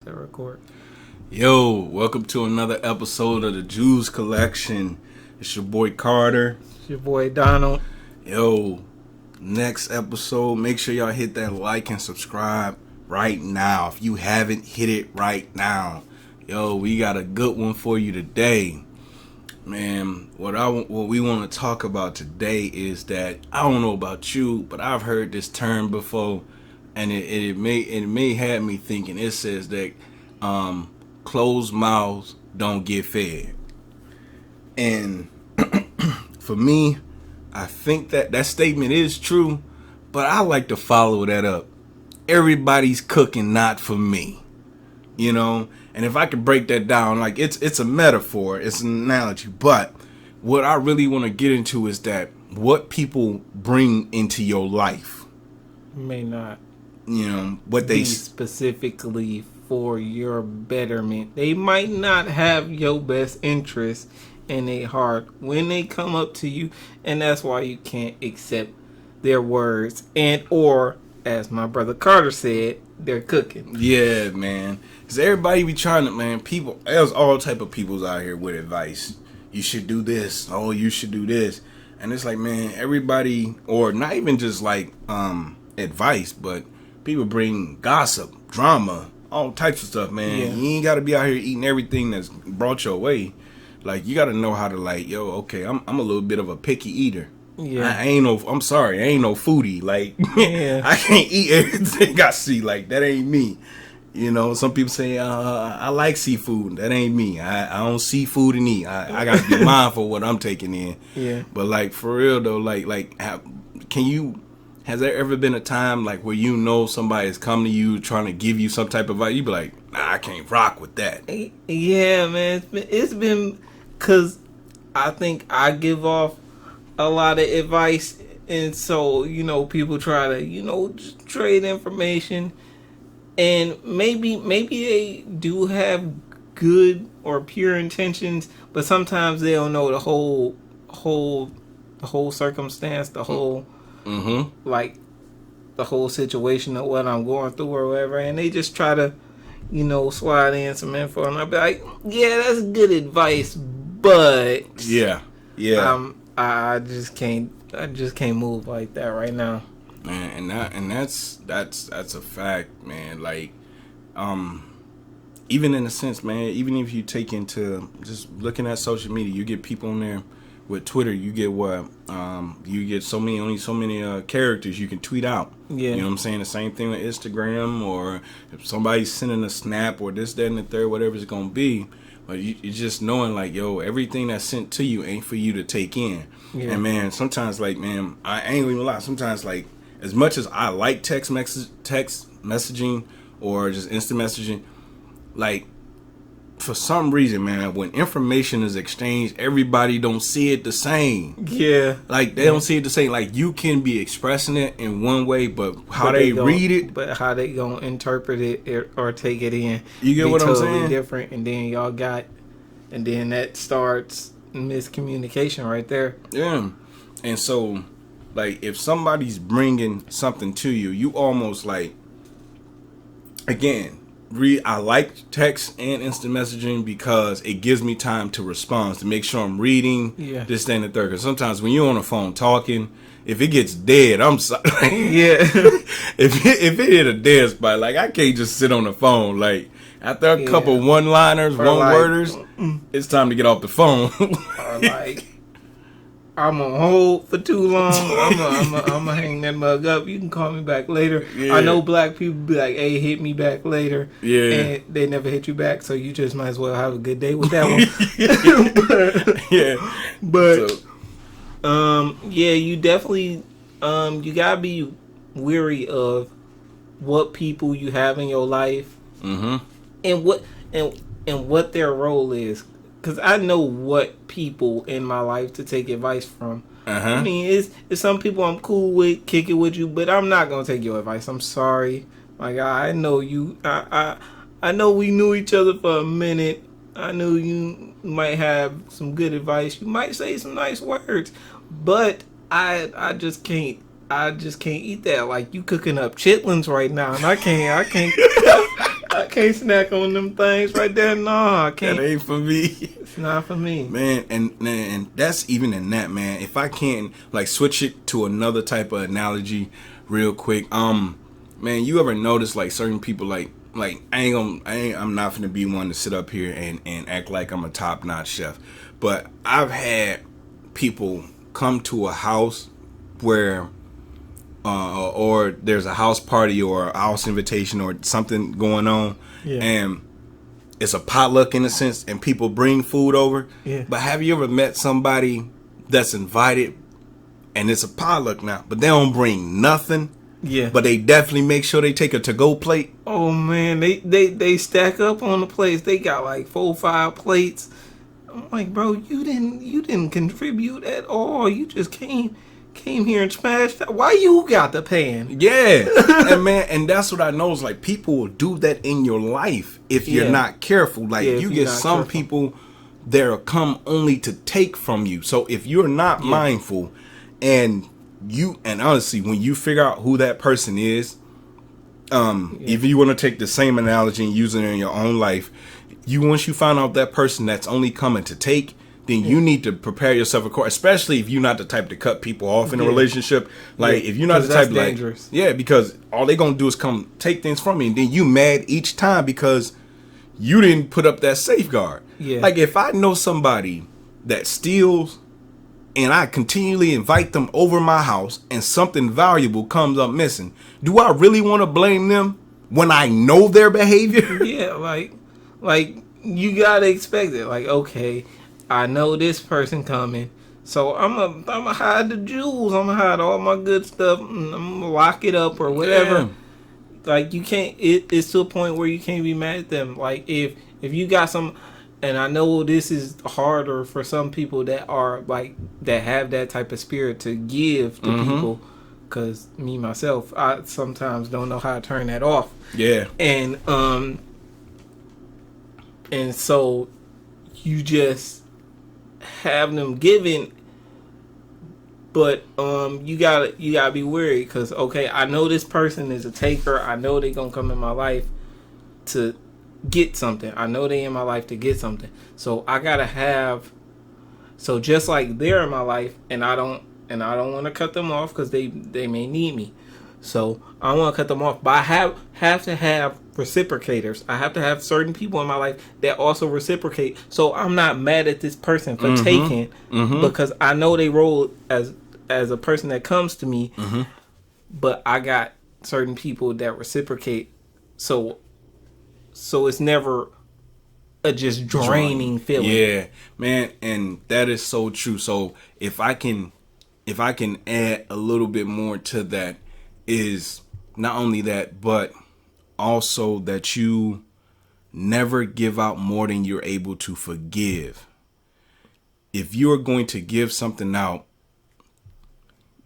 that record. Yo, welcome to another episode of the Jews Collection. It's your boy Carter. It's your boy Donald. Yo, next episode, make sure y'all hit that like and subscribe right now. If you haven't, hit it right now. Yo, we got a good one for you today. Man, what we want to talk about today is that, I don't know about you, but I've heard this term before, and it may have me thinking. It says that closed mouths don't get fed. And for me, I think that statement is true, but I like to follow that up. Everybody's cooking, not for me. You know? And if I could break that down, like it's a metaphor, it's an analogy, but what I really want to get into is that what people bring into your life May not, what be they specifically for your betterment. They might not have your best interest in their heart when they come up to you, and that's why you can't accept their words, and or as my brother Carter said, they're cooking. Yeah, man. Because everybody be trying to, man, people, there's all type of peoples out here with advice. You should do this. Oh, you should do this. And it's like, man, everybody, or not even just like advice, but people bring gossip, drama, all types of stuff, man. Yeah. You ain't got to be out here eating everything that's brought your way. Like, you got to know how to, like, yo, okay, I'm a little bit of a picky eater. Yeah, I'm sorry, I ain't no foodie. Like, yeah. I can't eat everything I see. Like, that ain't me. Some people say, I like seafood. That ain't me. I don't see food and eat. I got to be mindful of what I'm taking in. Yeah. But, like, for real, though, has there ever been a time, like, where somebody has come to you trying to give you some type of advice? You be like, nah, I can't rock with that. Yeah, man. It's been because I think I give off a lot of advice, and so people try to just trade information, and maybe they do have good or pure intentions, but sometimes they don't know the whole circumstance, the whole like the whole situation of what I'm going through or whatever, and they just try to slide in some info, and I'll be like, yeah, that's good advice, but yeah. I just can't move like that right now, man. And that's a fact, man. Like, even in a sense, man, even if you take into just looking at social media, you get people on there with Twitter. You get you get only so many characters you can tweet out. Yeah. You know what I'm saying? The same thing with Instagram, or if somebody's sending a snap or this, that, and the third, whatever it's gonna be. But you're just knowing, like, yo, everything that's sent to you ain't for you to take in. Yeah. And, man, sometimes, like, man, I ain't even lie. Sometimes, like, as much as I like text messaging or just instant messaging, like, for some reason, man, when information is exchanged, everybody don't see it the same. Yeah. Like, they don't see it the same. Like, you can be expressing it in one way, but how they read it. But how they gonna interpret it or take it in. You get what I'm totally saying? different, and then that starts miscommunication right there. Yeah. And so, like, if somebody's bringing something to you, you almost, like, again, I like text and instant messaging because it gives me time to respond, to make sure I'm reading this, that, and the third. Because sometimes when you're on the phone talking, if it gets dead, I'm sorry. Yeah. if it hit a dead spot, like, I can't just sit on the phone. Like, after a couple one-liners, one-worders, it's time to get off the phone. Or like, I'm gonna hold for too long. I'm gonna hang that mug up. You can call me back later. Yeah. I know black people be like, "Hey, hit me back later." Yeah. And they never hit you back, so you just might as well have a good day with that one. But yeah, you definitely you gotta be weary of what people you have in your life, and what their role is. Because I know what people in my life to take advice from. I mean, it's some people I'm cool with, kick it with you, but I'm not going to take your advice. I'm sorry. Like, I know you. I know we knew each other for a minute. I knew you might have some good advice. You might say some nice words. But I just can't eat that. Like, you cooking up chitlins right now, and I can't I can't snack on them things right there. No, I can't. That ain't for me. It's not for me, man. And that's even in that, man. If I can like switch it to another type of analogy, real quick. Man, you ever notice like certain people like I'm not gonna be one to sit up here and act like I'm a top notch chef, but I've had people come to a house where or there's a house party or a house invitation or something going on, and it's a potluck in a sense, and people bring food over. Yeah. But have you ever met somebody that's invited and it's a potluck now, but they don't bring nothing? Yeah. But they definitely make sure they take a to-go plate. Oh man, they stack up on the plates. They got like 4 or 5 plates. I'm like, bro, you didn't contribute at all. You just came here and smashed that. Why you got the pan? Yeah. And man, and that's what I know is like people will do that in your life if you're not careful. Like you get some people that'll come only to take from you. So if you're not mindful and honestly, when you figure out who that person is, if you want to take the same analogy and use it in your own life, once you find out that person that's only coming to take, then you need to prepare yourself accordingly, especially if you're not the type to cut people off in a relationship. Like if you're not the type dangerous. Because all they gonna do is come take things from you, and then you mad each time because you didn't put up that safeguard. Like if I know somebody that steals and I continually invite them over my house and something valuable comes up missing, do I really want to blame them when I know their behavior? Yeah, like you gotta expect it. Like, okay, I know this person coming, so I'm gonna hide the jewels. I'm gonna hide all my good stuff. I'm gonna lock it up or whatever. Yeah. Like you can't. It's to a point where you can't be mad at them. Like if you got some. And I know this is harder for some people that are like that have that type of spirit to give to people, because me myself, I sometimes don't know how to turn that off. Yeah. And so you just have them giving, but you gotta be wary, because okay, I know this person is a taker. I know they're gonna come in my life to get something. I know they in my life to get something. So I gotta have. So just like they're in my life, and I don't want to cut them off because they may need me. So I want to cut them off, but I have to have reciprocators. I have to have certain people in my life that also reciprocate. So I'm not mad at this person for taking, because I know they roll as a person that comes to me. But I got certain people that reciprocate. So it's never a just draining feeling. Yeah, man, and that is so true. So if I can add a little bit more to that, is not only that, but also that you never give out more than you're able to forgive. If you're going to give something out,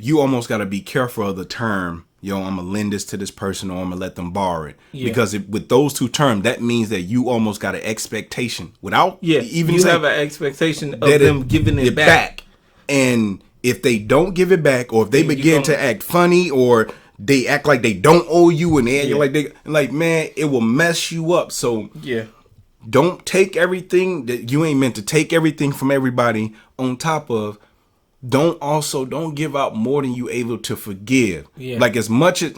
you almost got to be careful of the term, yo, I'm going to lend this to this person or I'm going to let them borrow it. Yeah. Because with those two terms, that means that you almost got an expectation without even you have an expectation of them giving it back. And if they don't give it back, or if they begin to act funny, or they act like they don't owe you, and like man, it will mess you up. So don't take everything that you ain't meant to take everything from everybody. On top of, don't give out more than you able to forgive. Yeah. Like as much as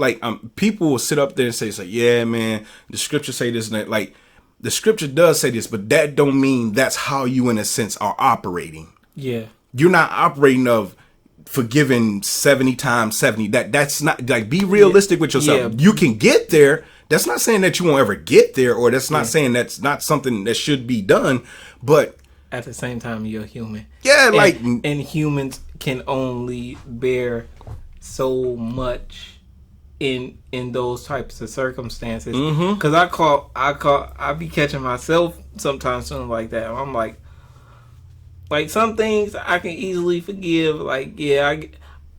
people will sit up there and say, yeah, man, the scripture say this and that. Like the scripture does say this, but that don't mean that's how you in a sense are operating. Yeah. You're not operating of forgiving 70 times 70. That's not, like, be realistic with yourself. Yeah. You can get there. That's not saying that you won't ever get there, or that's not saying that's not something that should be done, but at the same time, you're human. Yeah, and humans can only bear so much in those types of circumstances. Because I be catching myself sometimes feeling like that. I'm like some things I can easily forgive. Like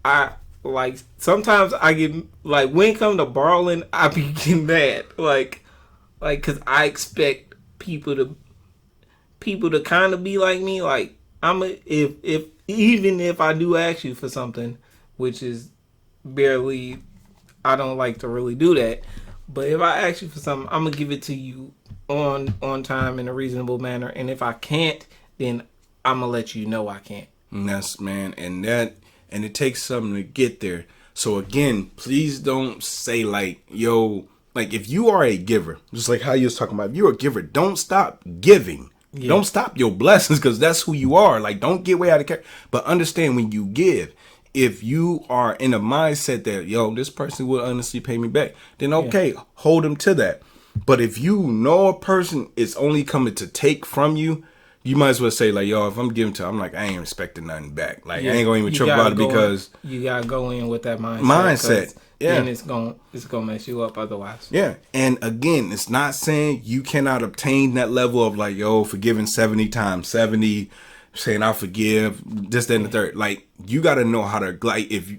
I like sometimes I get like when it comes to borrowing, I be getting mad. Like because I expect people to kind of be like me. Like if even if I do ask you for something, which is barely, I don't like to really do that, But if I ask you for something, I'm gonna give it to you on time in a reasonable manner. And if I can't, then I'm gonna let you know I can't. And that's, man, and it takes something to get there. So again, please don't say like, yo, like if you are a giver, just like how you was talking about, if you're a giver, don't stop giving. Yeah. Don't stop your blessings, because that's who you are. Like, don't get way out of character. But understand, when you give, if you are in a mindset that, yo, this person will honestly pay me back, then okay, hold them to that. But if you know a person is only coming to take from you, you might as well say like, yo, if I'm giving to, I'm like, I ain't expecting nothing back. Like, I ain't gonna even trip about it, because you gotta go in with that mindset. Yeah, and it's gonna mess you up otherwise. Yeah, and again, it's not saying you cannot obtain that level of like, yo, forgiving 70 times 70, saying I forgive this, that, and the third. Like, you gotta know how to, like, if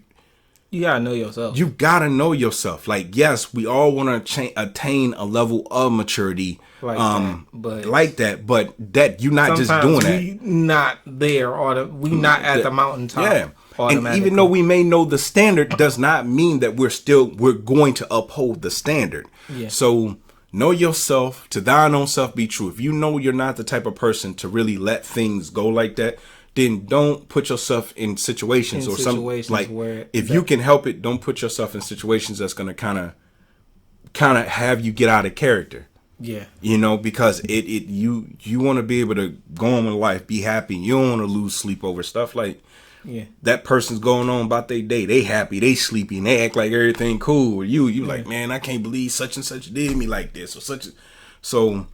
you gotta know yourself. You gotta know yourself. Like, yes, we all want to attain a level of maturity, but that you're not just doing that. We not there, or we not at the mountaintop. Yeah. And even though we may know the standard, does not mean that we're going to uphold the standard. Yeah. So know yourself, to thine own self be true. If you know you're not the type of person to really let things go like that, then don't put yourself in situations like where, if you can help it, don't put yourself in situations that's going to kind of have you get out of character. Yeah. You know, because you want to be able to go on with life, be happy. You don't want to lose sleep over stuff like, that person's going on about their day. They happy, they sleepy, and they act like everything cool. You like, man, I can't believe such and such did me like this, or such. So,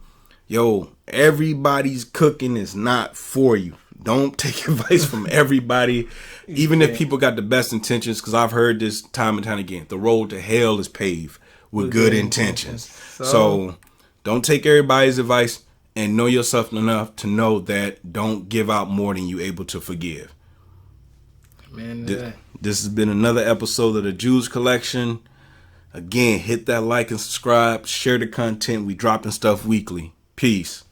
yo, everybody's cooking is not for you. Don't take advice from everybody, even if people got the best intentions, because I've heard this time and time again. The road to hell is paved with good intentions. So don't take everybody's advice, and know yourself enough to know that don't give out more than you're able to forgive. Man, this has been another episode of the Jews Collection. Again, hit that like and subscribe. Share the content. We dropping stuff weekly. Peace.